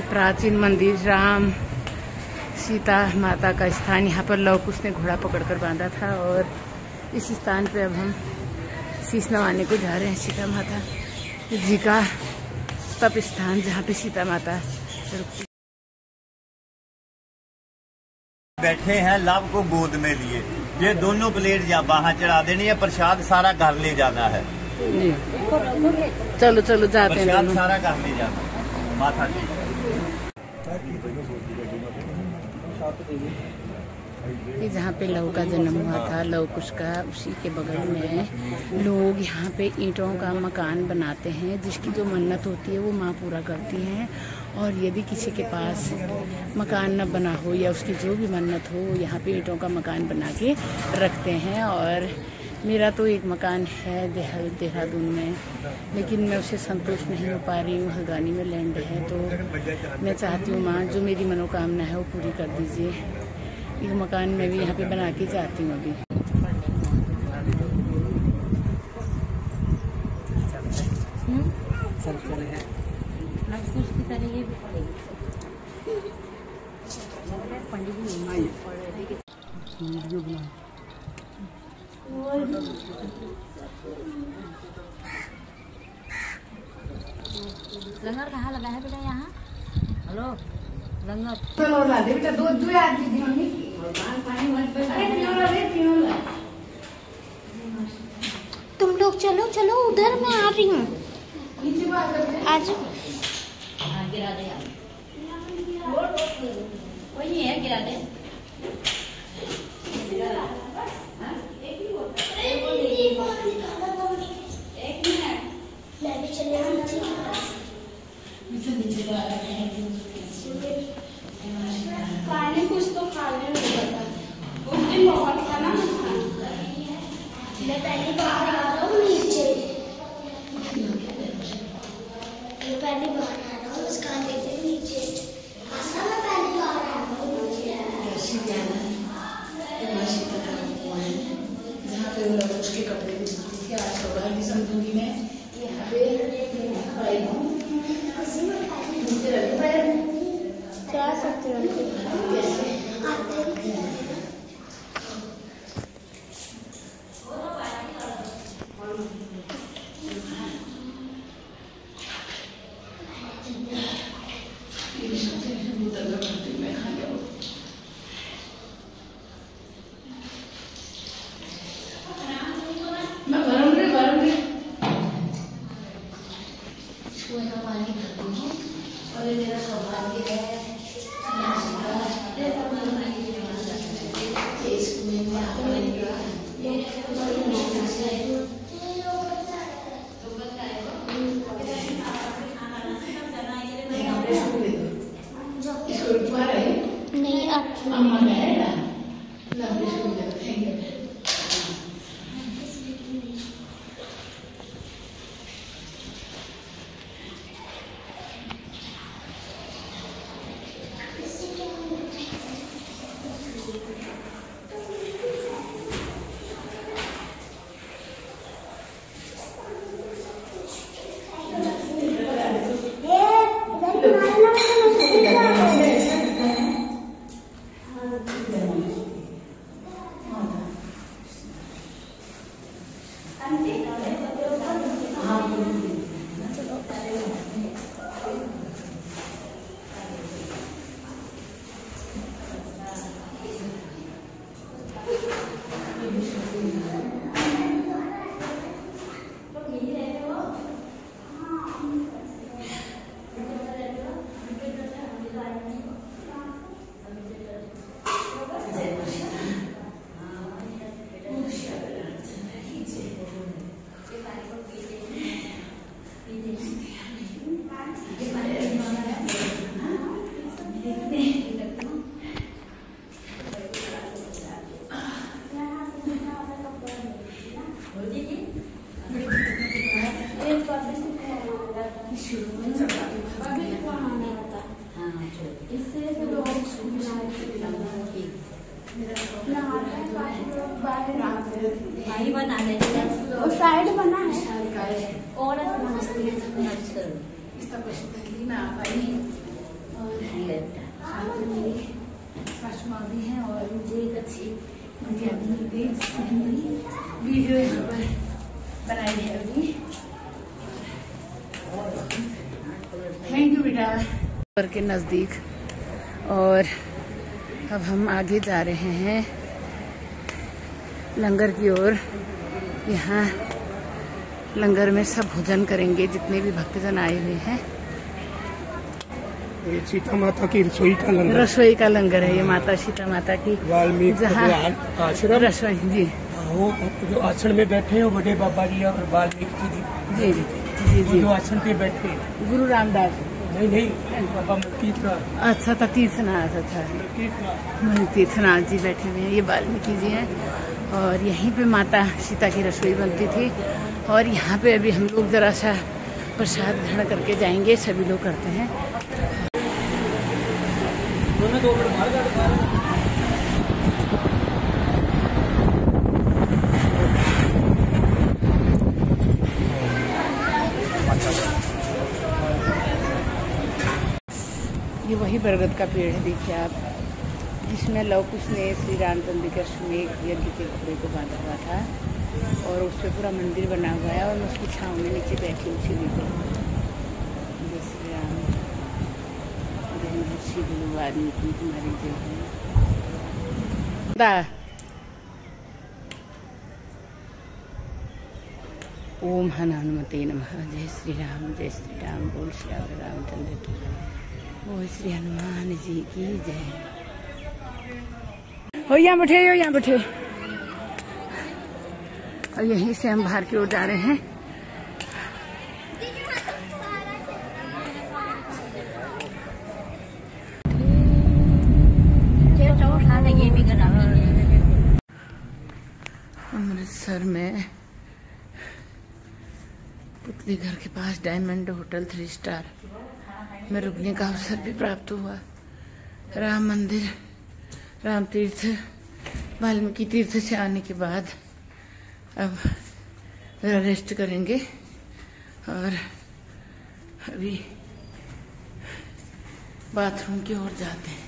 प्राचीन मंदिर राम सीता माता का स्थान। यहाँ पर लव कुश ने घोड़ा पकड़कर बांधा था और इस स्थान पे अब हम शीश नवाने को जा रहे हैं। सीता माता जी का तप स्थान जहाँ पे सीता माता बैठे हैं। लव को गोद में लिए, ये दोनों प्लेट या वहाँ चढ़ा देनी है, प्रसाद सारा घर ले जाना है। चलो चलो जाते हैं, प्रसाद सारा घर ले जाना माता जी। ये जहाँ पे लव का जन्म हुआ था, लव कुश का, उसी के बगल में लोग यहाँ पे ईंटों का मकान बनाते हैं। जिसकी जो मन्नत होती है वो माँ पूरा करती हैं। और यदि किसी के पास मकान न बना हो या उसकी जो भी मन्नत हो, यहाँ पे ईंटों का मकान बना के रखते हैं। और मेरा तो एक मकान है देहरादून में, लेकिन मैं उससे संतुष्ट नहीं हो पा रही हूँ। हल्द्वानी में लैंड है, तो मैं चाहती हूँ माँ जो मेरी मनोकामना है वो पूरी कर दीजिए। एक मकान मैं भी यहाँ पे बना के जाती हूँ अभी। लंगर कहाँ लगा है बेटा यहाँ? हेलो लंगर तुम लोग चलो चलो उधर मैं आ रही हूँ। आज गिरा दे, वही है गिरा दे। पानी कुछ तो खा ले, उस दिन बहुत खाना मैं पहली बार आ रहा हूँ नीचे, मैं पहली बार आ रहा हूँ उसका लेते नीचे। मैं पहली बार आ रहा हूँ नीचे। जहाँ पे वो लोग उसके कपड़े भी धोती थी, आज सौभाग्य संतुली में यहाँ पे खड़े हूँ। जा सकते हो और मेरा सौभाग्य है नहीं अम्मा है बना लेते साइड बना है और कस्टमर भी हैं और मुझे एक अच्छी मुझे वीडियो यहाँ पर बनाई है अभी। थैंक यू बेटा। घर के नज़दीक और अब हम आगे जा रहे हैं लंगर की ओर। यहाँ लंगर में सब भोजन करेंगे जितने भी भक्तजन आए हुए हैं। ये सीता माता की रसोई का लंगर है ये माता सीता माता की वाल्मीकि जहाँ आश्रम रसोई जी वो जो आसन में बैठे हैं वो बड़े बाबा जी और वाल्मीकि जी जी जी जो आसन पे बैठे गुरु रामदास नहीं बाबा तीर्थनाथ। अच्छा तो तीर्थनाथ तीर्थनाथ जी बैठे हुए हैं। ये वाल्मीकि जी हैं और यहीं पे माता सीता की रसोई बनती थी। और यहाँ पे अभी हम लोग जरा सा प्रसाद ग्रहण करके जाएंगे। सभी लोग करते हैं। ये वही बरगद का पेड़ है, देखिए आप, जिसमें लव कुश ने श्री रामचंद्र के अश्वमेध यज्ञ के घोड़े को बांधा हुआ था और उस पर पूरा मंदिर बना हुआ है और मैं उसकी छाँव में नीचे बैठी हूँ सीढ़ी पर। जय श्री राम, जय महर्षि गुरु वाल्मीकि तुम्हारी जय है। ओम हनुमते नमः। जय श्री राम बोल श्री रामचंद्र की, बोल श्री हनुमान जी की जय। हो यहाँ बैठे। और यहीं से हम बाहर की ओर जा रहे हैं। अमृतसर में पुतली घर के पास डायमंड होटल 3 स्टार में रुकने का अवसर भी प्राप्त हुआ। राम मंदिर, राम तीर्थ, वाल्मीकि तीर्थ से आने के बाद अब रेस्ट करेंगे और अभी बाथरूम की ओर जाते हैं,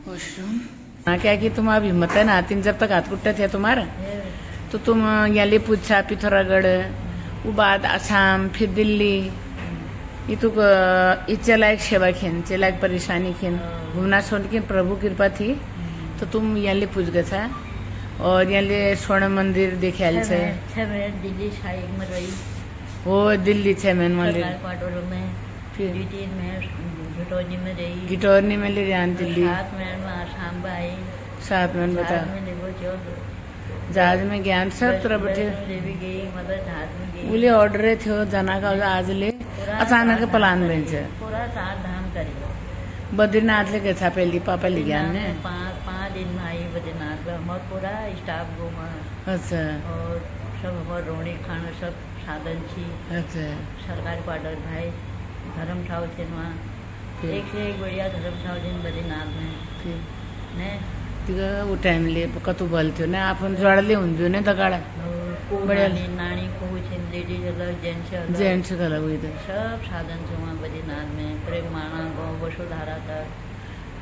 वॉशरूम। हाँ क्या कि तुम अभी हिम्मत है ना, जब तक हाथ कुट्टे थे तुम्हारा तो तुम यहाँ ले पूछा पिथौरागढ़, वो बाद आसाम, फिर दिल्ली। ये तो चलाक सेवा खिन, चलाक परेशानी खिन, घूमना छोड़ के प्रभु कृपा थी तो तुम यहाँ ले पूछ गए था। और यहाँ ले स्वर्ण मंदिर देखे दिल्ली में रही, वो दिल्ली 6 महीने मंदिर, फिर घिटौनी में रही, घिटौनी में ले रहा दिल्ली, 7 महीने में आसाम में आई, 7 महीने बता जहाज में ज्ञान सब तरह बैठे बोले ऑर्डर थे जाना का आज ले अचानक प्लान बन से पूरा 7 धाम करी। बद्रीनाथ ले गए था पहली पापा ले ज्ञान ने 5 दिन में आई बद्रीनाथ। हमारा पूरा स्टाफ घूमा। अच्छा। और सब हमारे रोनी खाना सब साधन थी। अच्छा। सरकारी क्वार्टर भाई धर्म ठाव थे वहाँ, एक से एक बढ़िया धर्म ठाव दिन बद्रीनाथ में ने वो टाइम ले कतु बल थियो ना अपन जोड़ले हुन्थ्यो ने दगाडा बढ़िया नानी को लेडीज अलग जेंट्स अलग हुई थे। सब साधन थे वहाँ बद्रीनाथ में। पूरे माणा गाँव वसुधारा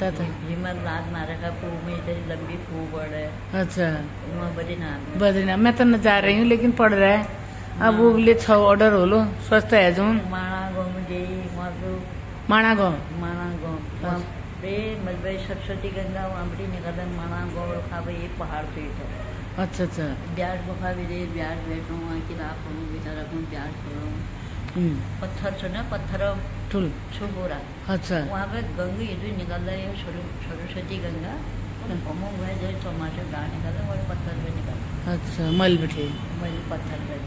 तक हिम्मतनाथ नारा का फू में इतनी लंबी फू बढ़ है। अच्छा। वहाँ बद्रीनाथ मैं तो न जा रही हूँ लेकिन पढ़ रहा है। अब वो ले 6 ऑर्डर हो लो स्वस्थ है जो माणा गाँव में गई वहाँ तो माणा गाँव मतलब सरस्वती गंगा वहाँ बड़ी निकलन माना गौर खा भाई एक पहाड़ पे था। अच्छा। ब्याज बखा भी दे ब्याज बैठो वहाँ की रात हो बेचारा कौन ब्याज करो पत्थर से ना पत्थर ठुल छुपोरा। अच्छा। वहाँ पे गंगा ये जो निकल रही है सरस्वती गंगा घूमो हुआ जो चौमासे गाँव निकल रहा है पत्थर पे निकल। अच्छा। मल बैठे मल पत्थर पे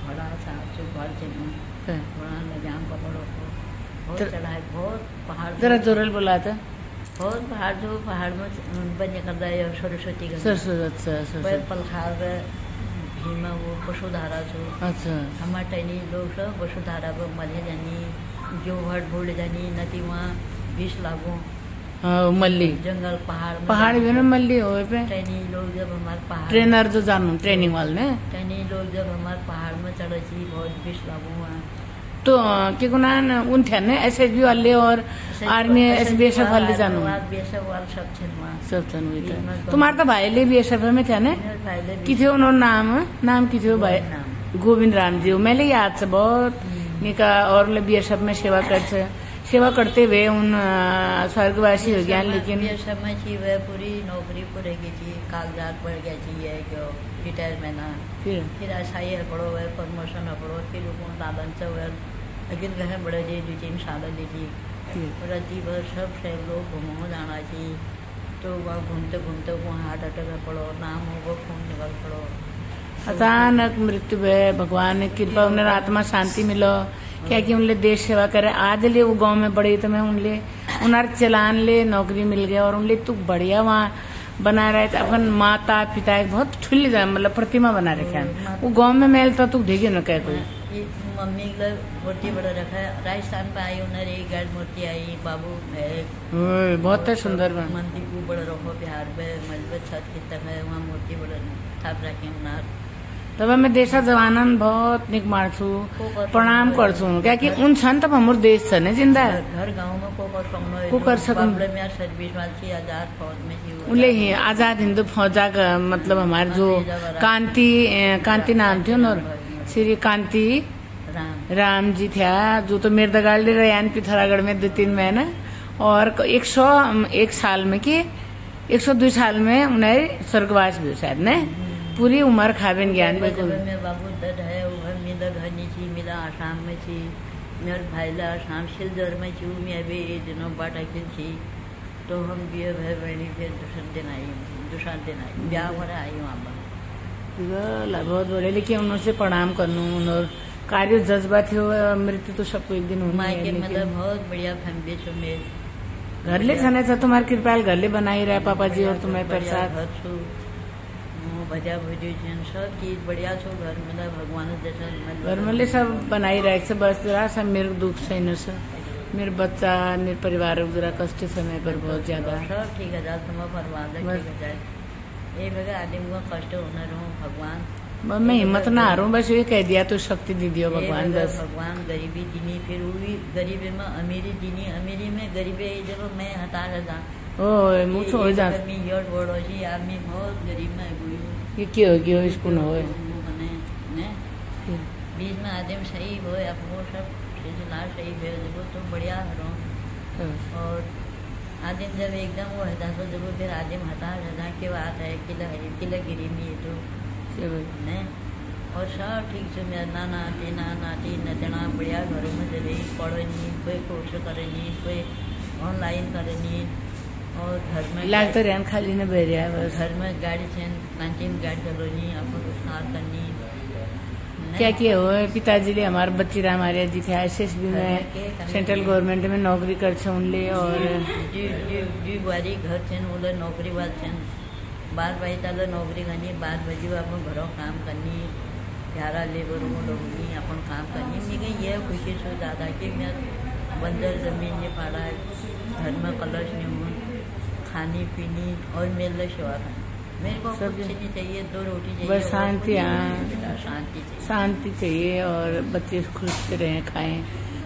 बड़ा सा घर चलना बड़ा लगाम पकड़ो बहुत चढ़ा है बहुत पहाड़ जरा जोरल बोला था बहुत पहाड़ जो पहाड़ में बन निकल रहा है सरस्वती का सरस्वती पलखार भीमा वो वसुधारा जो। अच्छा। हमारे टैनी लोग सब वसुधारा पर मले जानी जो हट भूल जानी नदी वहाँ 20 लागो मल्ली जंगल पहाड़ भी ना मल्ली हो पे टैनी लोग जब हमारे पहाड़ ट्रेनर जो जानू ट्रेनिंग वाले ने टैनी लोग जब हमारे पहाड़ में चढ़े थी बहुत 20 लागो वहाँ तो के गुना उन थे ना SSB वाले और आर्मी SBSF वाले जानो सब थन हुई था। तुम्हारा तो भाई ले BSF में थे ना कि थे उन्होंने नाम की थे भाई गोविंद राम जी। मैं याद से बहुत निका और BSF में सेवा करते हुए उन स्वर्गवासी हो गया। लेकिन समय थी वह पूरी नौकरी पूरे की थी, कागजात बढ़ गया चाहिए क्यों रिटायरमेंट फिर ऐसा ही पढ़ो वह प्रमोशन पढ़ो फिर दादन से वह अगिल गए बड़े जी 2-3 साल ली थी राती भर सब लोग घूमो जाना चाहिए। तो वहाँ घूमते घूमते वहाँ हार्ट अटैक पड़ो नाम हो वो खून निकल पड़ो। अचानक मृत्यु भय, भगवान ने कृपा उन्हें आत्मा शांति मिलो क्या कि उनले देश सेवा करे। आज ले वो गांव में बड़े तो मैं उन्हें चलान ले नौकरी मिल गया और उनले तू बढ़िया वहाँ बना रहे थे। अपन माता पिता एक बहुत ठुल्ली मतलब प्रतिमा बना रखे हैं वो गांव में मेल तो तू देखे न कह कोई मम्मी मूर्ति बड़ा रखा है। राजस्थान पे आई उन्हें एक गाड़ मूर्ति आई बाबू है बहुत सुंदर मंदिर को बड़ा रखो बिहार में मजबूत छत की तक है वहाँ मूर्ति बड़ा थाप रखे उनार। तब मैं देशा जवानन बहुत निक मारछू प्रणाम करछू क्या कि उन छन तब हमर देश छ ने जिंदा घर गांव में को कर सकूं में सर्विस वाली आजाद फौज में थी उले ही आजाद हिंदू फौजा का मतलब हमारे जो कांति नाम थे और श्री कांति राम जी थे जो तो मिर्दगाड़ ले रहे यान पिथौरागढ़ में 2-3 महीने और 101 साल में कि 102 साल में उन्हें स्वर्गवास भी शायद ने पूरी उम्र खाबेन ज्ञान बिल्कुल में बाबू दद है वो मिला घर नहीं थी मिला आसाम में थी मेरे भाई ला आसाम सिलदर में थी मैं भी दिनों बाटा की थी। तो हम भी भाई बहनी फिर दूसरा दिन आई ब्याह हो रहा आई वहाँ पर बहुत बड़े लेकिन उनसे प्रणाम करनू और कार्य जज्बा थे मृत्यु तो सबको एक दिन होना है। मतलब बहुत बढ़िया फैमिली छो मेरे घर ले जाने से तुम्हारे कृपाल घर ले बनाई रहे पापा जी और तुम्हारे प्रसाद भजा भुजी सब चीज बढ़िया छो घर में भगवान जैसा घर में सब बनाई रहे से बस जरा सब मेरे दुख से न से मेरे बच्चा मेरे परिवार जरा कष्ट समय पर बहुत ज्यादा सब ठीक है जाए तुम परवाह ये भगा आदमी को कष्ट होना रहो भगवान मैं हिम्मत ना हारूं बस ये कह दिया तो शक्ति दे दियो भगवान बस भगवान गरीबी दीनी फिर वही गरीबी में अमीरी दीनी अमीरी में गरीबी जब मैं हटा रहा ओ मुझे हो जा आदमी बहुत गरीब में ये क्यों क्यों इसको न होए बीच में आदमी सही हो अपनो सब लाल सही हो तो बढ़िया हरो और आदमी जब एकदम वो हटा तो जब फिर आदमी हटा रहता के बात है किला गिरी में तो ने और सब ठीक से मेरा नाती नचना बढ़िया घरों में चले पढ़ो नहीं कोई कोर्स करे नहीं कोई ऑनलाइन करे नहीं और घर में लागतो रहन खाली न बेरिया बस घर में गाड़ी छन नाचिन गाड़ी चलोनी अपन साथ करनी क्या किया हो पिताजी ले हमारे बच्ची राम आर्य जी थे SSB में सेंट्रल गवर्नमेंट में नौकरी कर छे उनले और जी बारी घर छन उले नौकरी बात छन 12 बजे तक नौकरी करनी 12 बजे अपन घरों काम करनी 11 लेबर में लोगनी अपन काम करनी लेकिन ये खुशी से ज्यादा कि मैं बंजर जमीन ने पड़ा घर में कलश नहीं हूँ खानी पीनी और मेरे सेवा करनी मेरे को कुछ नहीं चाहिए 2 रोटी चाहिए बस शांति शांति चाहिए और बच्चे खुश से रहें खाएं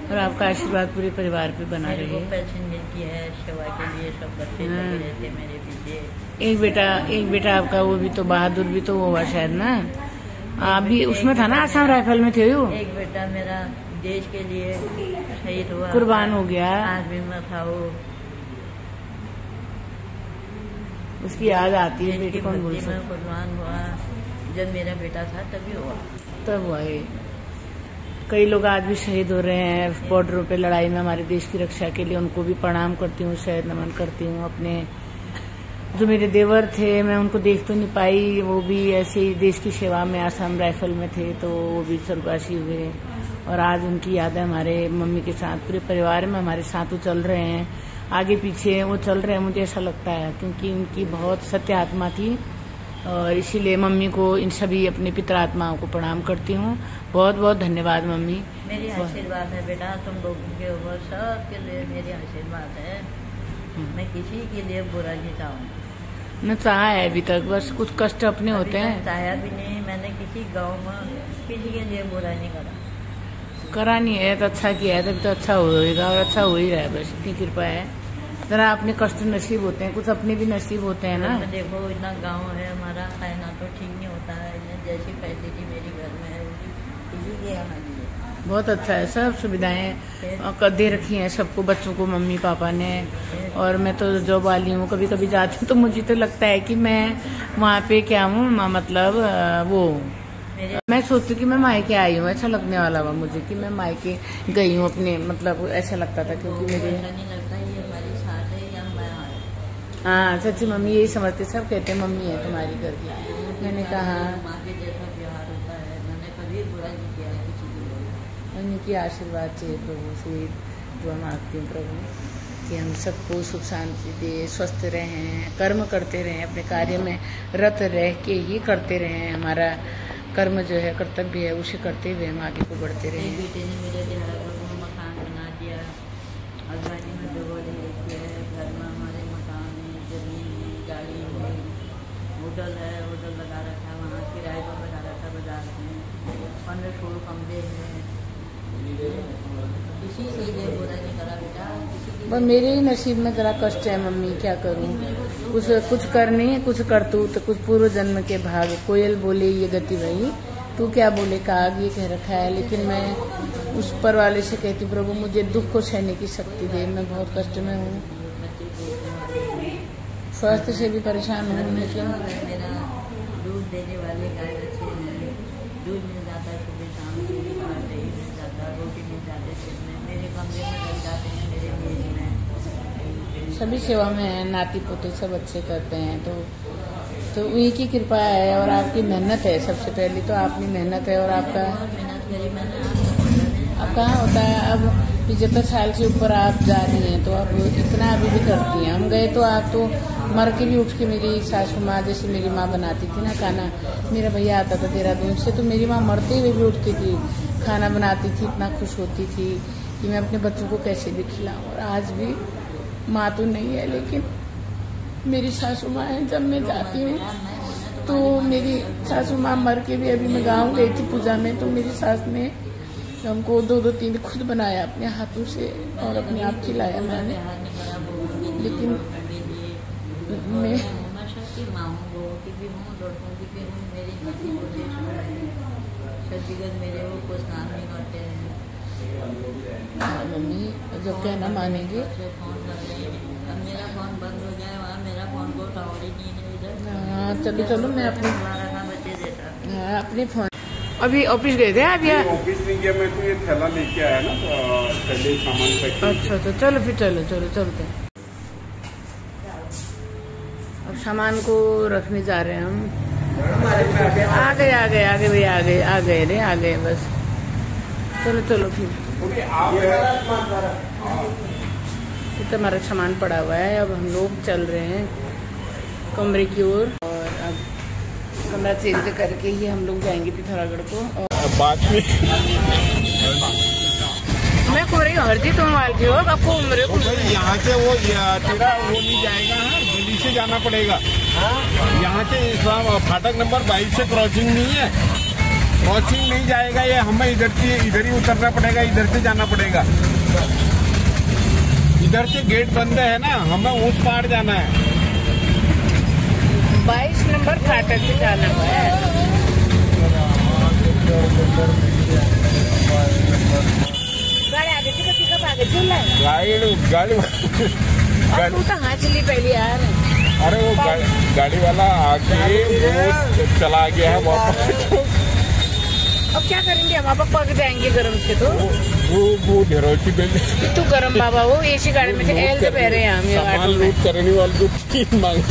और आपका आशीर्वाद पूरे परिवार पे बना रहे। पेंशन मिलती है सेवा के लिए सब बच्चे लगे रहते मेरे पीछे। एक बेटा आपका वो भी तो बहादुर भी तो हुआ शायद ना आप भी उसमें था ना आसाम राइफल में थे वो एक बेटा मेरा देश के लिए शहीद हुआ कुर्बान हो गया आर्मी में था वो उसकी याद आती है बेटी कौन बोल सकता कुर्बान हुआ जब मेरा बेटा था तभी हुआ तब हुआ है। कई लोग आज भी शहीद हो रहे हैं बॉर्डरों पे लड़ाई में हमारे देश की रक्षा के लिए उनको भी प्रणाम करती हूँ शहीद नमन करती हूँ। अपने जो मेरे देवर थे मैं उनको देख तो नहीं पाई वो भी ऐसे ही देश की सेवा में आसाम राइफल में थे तो वो भी स्वर्गवासी हुए और आज उनकी यादें हमारे मम्मी के साथ पूरे परिवार में हमारे साथ वो चल रहे हैं आगे पीछे वो चल रहे हैं। मुझे ऐसा लगता है क्योंकि उनकी बहुत सत्य आत्मा थी और इसीलिए मम्मी को इन सभी अपने पितर आत्माओं को प्रणाम करती हूँ। बहुत बहुत धन्यवाद मम्मी। मेरी आशीर्वाद है बेटा तुम लोगों के ऊपर सबके लिए मेरी आशीर्वाद है। मैं किसी के लिए बुरा नहीं चाहूँगी न चाहा है अभी तक बस कुछ कष्ट अपने होते हैं चाहा भी नहीं मैंने किसी गाँव में किसी के लिए बुरा नहीं करा करा नहीं है तो अच्छा किया है, तभी तो अच्छा होएगा और अच्छा हो ही रहा है, बस इतनी कृपा है। जरा अपने कष्ट नसीब होते हैं, कुछ अपने भी नसीब होते हैं ना। देखो इतना गांव है हमारा, खाना तो ठीक नहीं होता है, जैसी फैसिलिटी मेरी घर में है इसी के यहाँ बहुत अच्छा है, सब सुविधाएं दे रखी हैं सबको, बच्चों को मम्मी पापा ने। और मैं तो जॉब वाली हूँ, कभी कभी जाती हूँ तो मुझे तो लगता है कि मैं वहाँ पे क्या हूँ, मतलब वो मैं सोचती हूँ कि मैं मायके आई हूँ, ऐसा लगने वाला हुआ मुझे कि मैं मायके गई हूँ अपने, मतलब ऐसा लगता था क्योंकि मेरे हाँ सच्ची मम्मी यही समझते, सब कहते हैं मम्मी है तुम्हारी घर की। मैंने कहा मम्मी की आशीर्वाद चाहिए प्रभु से, दुआ मांगती हूँ प्रभु कि हम सबको सुख शांति दे, स्वस्थ रहें, कर्म करते रहें, अपने कार्य में रत रह के ये करते रहें। हमारा कर्म जो है कर्तव्य है, उसे करते हुए हम आगे को बढ़ते रहें। बेटे ने मेरे मकान बना दिया, अलमारी में दरवाजे लेके है, घर में हमारे मकान में जमीन में गाड़ी में, होटल है, होटल लगा रखा है, वहाँ किराए पर लगा रखा है बाजार में, 15-16 कमरे हैं। किसी से ये बुरा नहीं करा बेटा, बस मेरे ही नसीब में जरा कष्ट है मम्मी, क्या करूँ, कुछ करनी है, कुछ करतूत, कुछ पूर्व जन्म के भाग। कोयल बोले ये गति वही, तू क्या बोले काग, ये कह रखा है। लेकिन मैं उस पर वाले से कहती प्रभु मुझे दुख को सहने की शक्ति दे, मैं बहुत कष्ट में हूँ, स्वास्थ्य से भी परेशान हूँ। लेकिन मेरा दूध देने वाले गाय अच्छे हैं, दूध मिल जाता है सुबह शाम, दही मिल जाता है, रोटी मिल जाती है, मेरे कमरे में लग जाते हैं, मेरे मेज में सभी सेवा में है, नाती पोते सब अच्छे करते हैं। तो उन्हीं की कृपा है और आपकी मेहनत है, सबसे पहले तो आपकी मेहनत है। और आपका मेहनत करी मैंने, अब कहाँ होता है, अब 75 साल से ऊपर आप जा रही हैं तो अब इतना अभी भी करती हैं। हम गए तो आप तो मर के भी उठ के, मेरी सासू माँ जैसे मेरी माँ बनाती थी ना खाना, मेरा भैया आता था देहरादून से, तो मेरी माँ मरते हुए भी उठती थी, खाना बनाती थी, इतना खुश होती थी कि मैं अपने बच्चों को कैसे भी खिलाऊं। और आज भी माँ तो नहीं है, लेकिन मेरी सासू माँ है। जब मैं जाती हूँ तो मेरी सासू माँ मर के भी, अभी मैं गाँव गई थी पूजा में, तो मेरी सास ने हमको 2-3 खुद बनाया अपने हाथों से और अपने आप खिलाया मैंने। लेकिन मैं सबकी माँ हूँ, लोगों की भी हूँ, लड़कों की भी हूँ, मेरी नसी को मेरे वो कुछ काम नहीं करते हैं। मम्मी जो कहना मानेंगे। फोन कर रहे हैं, अब मेरा फोन बंद हो जाए, वहाँ मेरा फोन को टावर ही नहीं है इधर। हाँ चलो मैं अपने बच्चे देता। हाँ अपने फोन अभी ऑफिस गए थे आप? या ऑफिस नहीं गया, मैं तो ये थैला लेके आया ना, तो पहले सामान पैक। अच्छा चलो फिर चलते हैं। अब सामान को रखने जा रहे हैं हम। आ गए बस। चलो फिर तो हमारा सामान पड़ा हुआ है। अब हम लोग चल रहे हैं कमरे की ओर और अब कमरा चेंज करके ही हम लोग जाएंगे पिथौरागढ़ को। और बाद में मैं को रही हरजी तुम वाल की हो, आपको उम्र यहाँ से वो तेरा वो नहीं जाएगा, दिल्ली से जाना पड़ेगा। यहाँ से इस्लाम फाटक नंबर 22 से क्रॉसिंग नहीं है, क्रॉसिंग नहीं जाएगा ये, हमें इधर ही उतरना पड़ेगा, इधर से जाना पड़ेगा। इधर से गेट बंद है ना, हमें उस पार जाना है। 22 नंबर फाटक से जाना है। गाड़ी तू कहाँ चली पहले यार? अरे वो गाड़ी वाला आके वो चला गया है वापस। अब क्या करेंगे हम? आप पक जाएंगे गर्म से। तो वो ढेरोची बिल्डिंग तू गर्म बाबा, वो एसी गाड़ी में एल से बह रहे हैं हम। सामान लूट करने वाले को 3 मांग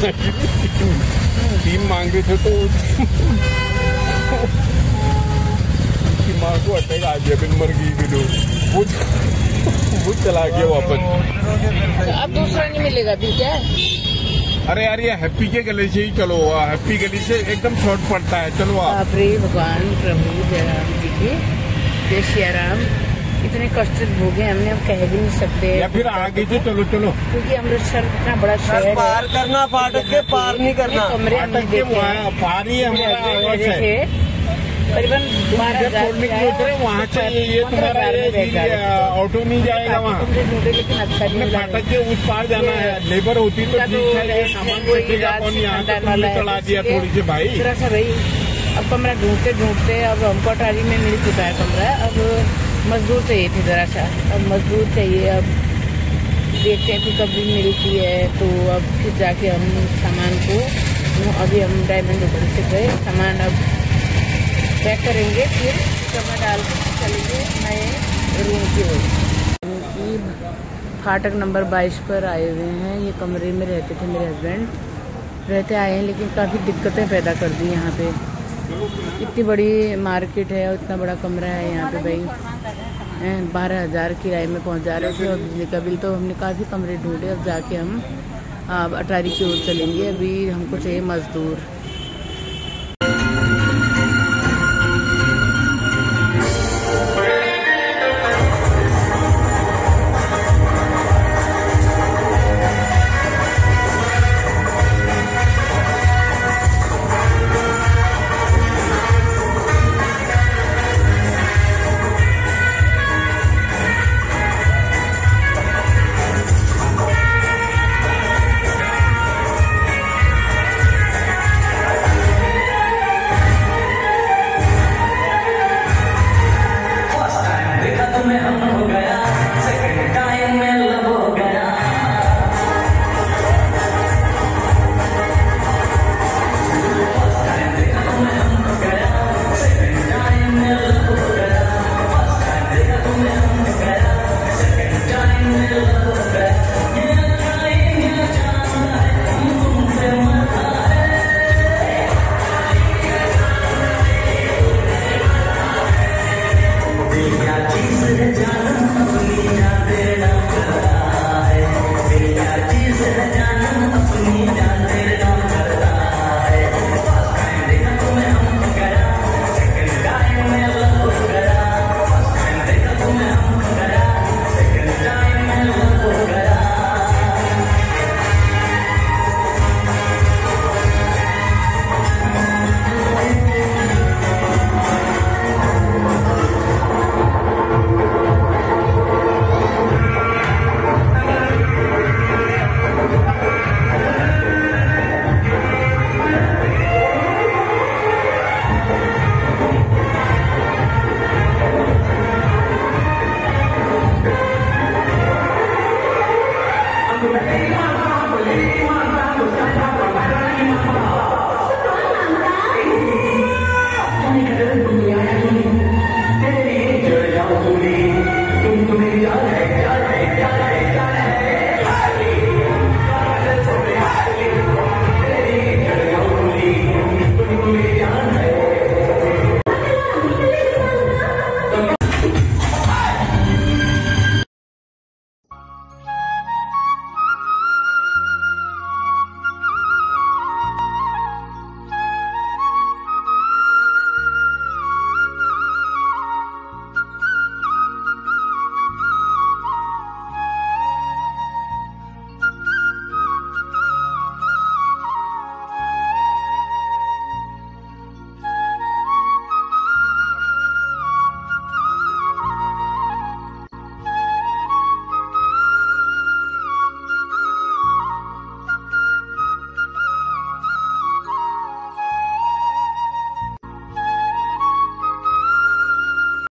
रहे थे, तो उसकी माँ को अटैक आ गया, बिन मर गई भी लोग, वो चला गया वापस। अब दूसरा नहीं मिलेगा भी क्या? अरे यार ये हैप्पी के गली से ही चलो, हैप्पी गली से एकदम शॉर्ट पड़ता है, चलो आप। भगवान प्रभु जय राम जी की जय सिया राम। इतने कष्ट भोगे हमने, अब कह भी नहीं सकते। या फिर आगे से चलो क्योंकि अमृतसर इतना बड़ा शहर है, पार करना, फाटक के पार नहीं करना। कमरे फाटक के पार ही हमारा आवाज है। करीबन 12,000 छोड़ने के लिए उतरे वहाँ से ये तुम्हारा ऑटो नहीं जाएगा वहाँ, लेकिन अच्छा नहीं फाटक के उस पार जाना है। लेबर होती तो ठीक है, ये सामान कटेगा कौन, यहाँ से तुमने चढ़ा दिया थोड़ी सी भाई। इस तरह से भाई अब कमरा ढूंढते ढूंढते अब हमको अटारी में मिल चुका है कमरा। अब मजदूर चाहिए थी जरा सा, अब मजदूर चाहिए। अब देखते हैं कि कब भी मिलती है तो अब फिर जाके हम सामान को, अभी हम डायमंड होटल से गए, सामान अब पैक करेंगे, फिर कमरा डाल के चलेंगे नए रूम की ओर। फाटक नंबर 22 पर आए हुए हैं। ये कमरे में रहते थे मेरे हस्बैंड, रहते आए हैं, लेकिन काफ़ी दिक्कतें पैदा कर दी यहाँ पे। इतनी बड़ी मार्केट है और इतना बड़ा कमरा है यहाँ पे भाई, 12,000 किराए में पहुँच जा रहे थे। और बिजली का बिल तो हमने काफ़ी कमरे ढूंढे। अब जाके हम अटारी की ओर चलेंगे। अभी हमको चाहिए मजदूर।